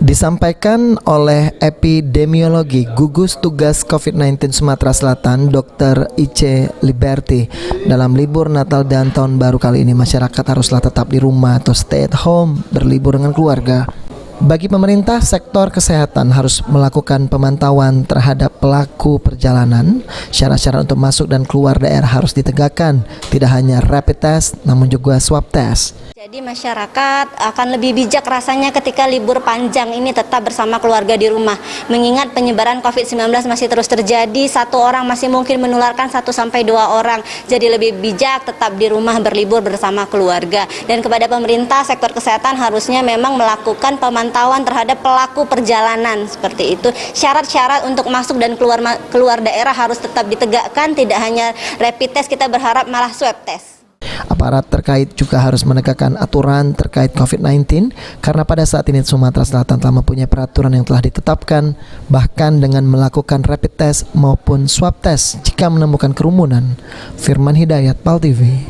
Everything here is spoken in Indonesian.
Disampaikan oleh epidemiologi gugus tugas COVID-19 Sumatera Selatan Dr. Ice Liberty. Dalam libur Natal dan Tahun Baru kali ini, masyarakat haruslah tetap di rumah atau stay at home, berlibur dengan keluarga. Bagi pemerintah, sektor kesehatan harus melakukan pemantauan terhadap pelaku perjalanan. Syarat-syarat untuk masuk dan keluar daerah harus ditegakkan, tidak hanya rapid test, namun juga swab test. Jadi masyarakat akan lebih bijak rasanya ketika libur panjang ini tetap bersama keluarga di rumah. Mengingat penyebaran COVID-19 masih terus terjadi, satu orang masih mungkin menularkan 1-2 orang. Jadi lebih bijak tetap di rumah berlibur bersama keluarga. Dan kepada pemerintah, sektor kesehatan harusnya memang melakukan pemantauan terhadap pelaku perjalanan seperti itu. Syarat-syarat untuk masuk dan keluar daerah harus tetap ditegakkan, tidak hanya rapid test, kita berharap malah swab test. Aparat terkait juga harus menegakkan aturan terkait COVID-19 karena pada saat ini Sumatera Selatan telah mempunyai peraturan yang telah ditetapkan, bahkan dengan melakukan rapid test maupun swab test jika menemukan kerumunan. Firman Hidayat, PAL TV.